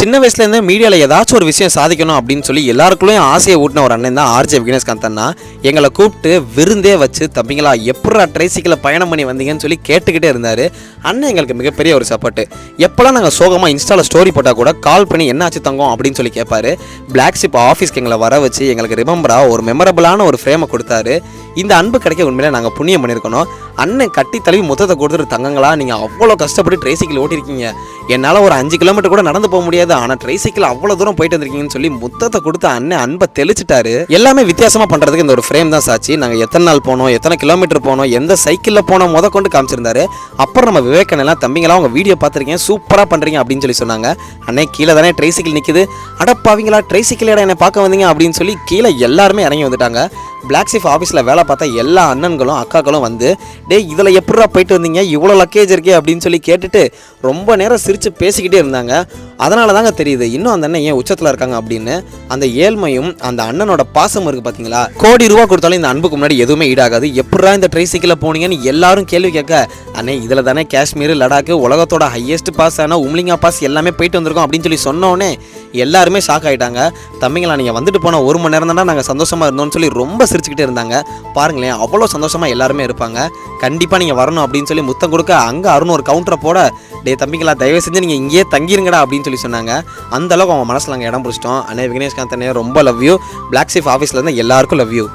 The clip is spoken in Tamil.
சின்ன வயசுலேருந்து மீடியாவில் ஏதாச்சும் ஒரு விஷயம் சாதிக்கணும் அப்படின்னு சொல்லி எல்லாருக்குள்ளேயும் ஆசையை ஊட்டின ஒரு அண்ணன் தான் ஆர்ஜே விக்னேஷ்காந்த் அண்ணா. எங்களை கூப்பிட்டு விருந்தே வச்சு தம்பிங்களா எப்படா ட்ரைசிக்கில் பயணம் பண்ணி வந்தீங்கன்னு சொல்லி கேட்டுக்கிட்டே இருந்தார். அண்ணன் எங்களுக்கு மிகப்பெரிய ஒரு சப்போர்ட்டு. எப்போல்லாம் நாங்கள் சோகமாக இன்ஸ்டாவில் ஸ்டோரி போட்டால் கூட கால் பண்ணி என்ன ஆச்சு தங்கம் அப்படின்னு சொல்லி கேட்பாரு. பிளாக் ஷிப் ஆஃபீஸ்க்கு எங்களை வர வச்சு எங்களுக்கு ரிமெம்பராக ஒரு மெமரபிளான ஒரு ஃப்ரேமை கொடுத்தாரு. இந்த அன்பு கிடைக்க உண்மையிலே நாங்கள் புண்ணியம் பண்ணியிருக்கணும். அண்ணன் கட்டி தழுவி மொத்தத்தை கொடுத்துட்டு தங்கங்களா நீங்கள் அவ்வளோ கஷ்டப்பட்டு ட்ரைசிக்கிள் ஓட்டிருக்கீங்க, என்னால் ஒரு 5 கிலோமீட்டர் கூட நடந்து போக முடியாது, ஆனால் ட்ரைசிக்கிள் அவ்வளோ தூரம் போயிட்டு வந்திருக்கீங்கன்னு சொல்லி மொத்தத்தை கொடுத்து அண்ணன் அன்பை தெளிச்சிட்டாரு. எல்லாமே வித்தியாசமாக பண்ணுறதுக்கு இந்த ஒரு ஃப்ரேம் தான் சாட்சி. நாங்கள் எத்தனை நாள் போனோம், எத்தனை கிலோமீட்டர் போனோம், எந்த சைக்கிளில் போனோம் கொண்டு காமிச்சிருந்தாரு. அப்புறம் நம்ம விவேகனெல்லாம் தம்பிங்களா உங்கள் வீடியோ பார்த்துருக்கேன், சூப்பராக பண்ணுறீங்க அப்படின்னு சொல்லி சொன்னாங்க. அண்ணே கீழே தானே ட்ரைசிக்கிள் நிற்குது, அடப்பாவீங்களா ட்ரைசிக்கிள் இடம் என்னை பார்க்க வந்தீங்க அப்படின்னு சொல்லி கீழே எல்லாருமே இறங்கி வந்துட்டாங்க. பிளாக் ஷிப் ஆஃபீஸில் வேலை பார்த்தா எல்லா அண்ணன்களும் அக்காக்களும் வந்து டே இதில் எப்படா போயிட்டு வந்தீங்க, இவ்வளோ லக்கேஜ் இருக்கே அப்படின்னு சொல்லி கேட்டுட்டு ரொம்ப நேரம் சிரித்து பேசிக்கிட்டே இருந்தாங்க. அதனால தாங்க தெரியுது இன்னும் அந்த அண்ணன் ஏன் உச்சத்தில் இருக்காங்க அப்படின்னு. அந்த ஏழ்மையும் அந்த அண்ணனோட பாசம் இருக்குது பார்த்தீங்களா. கோடி ரூபா கொடுத்தாலும் இந்த அன்புக்கு முன்னாடி எதுவுமே ஈடாகாது. எப்படா இந்த ட்ரைசிக்கில் போனீங்கன்னு எல்லாரும் கேள்வி கேட்க, அண்ணே இதில் தானே காஷ்மீர் லடாக்கு உலகத்தோட ஹையஸ்ட் பாஸ் ஆன உம்லிங்கா பாஸ் எல்லாமே போயிட்டு வந்திருக்கோம் அப்படின்னு சொல்லி சொன்னோன்னே எல்லாருமே ஷாக் ஆகிட்டாங்க. தம்பிங்களா நீங்கள் வந்துட்டு போன 1 மணி நேரம் தானே நாங்கள் சந்தோஷமாக இருந்தோம்னு சொல்லி ரொம்ப சிரிச்சுக்கிட்டே இருந்தாங்க. பாருங்களேன் அவ்வளோ சந்தோஷமாக எல்லாருமே இருப்பாங்க. கண்டிப்பாக நீங்கள் வரணும் அப்படின்னு சொல்லி முத்தம் கொடுக்க அங்கே அருண் ஒரு கவுண்டரை போட, டே தம்பிங்களா தயவு செஞ்சு நீங்கள் இங்கேயே தங்கிருங்கடா அப்படின்னு சொல்லி சொன்னாங்க. அந்த அளவுக்கு அவங்க மனசில் நாங்கள் இடம் பிடிச்சிட்டோம். அண்ணே விக்னேஷ்காந்த் அண்ணே ரொம்ப லவ் யூ. பிளாக் ஷிப் ஆஃபீஸில் இருந்து எல்லாருக்கும் லவ் யூ.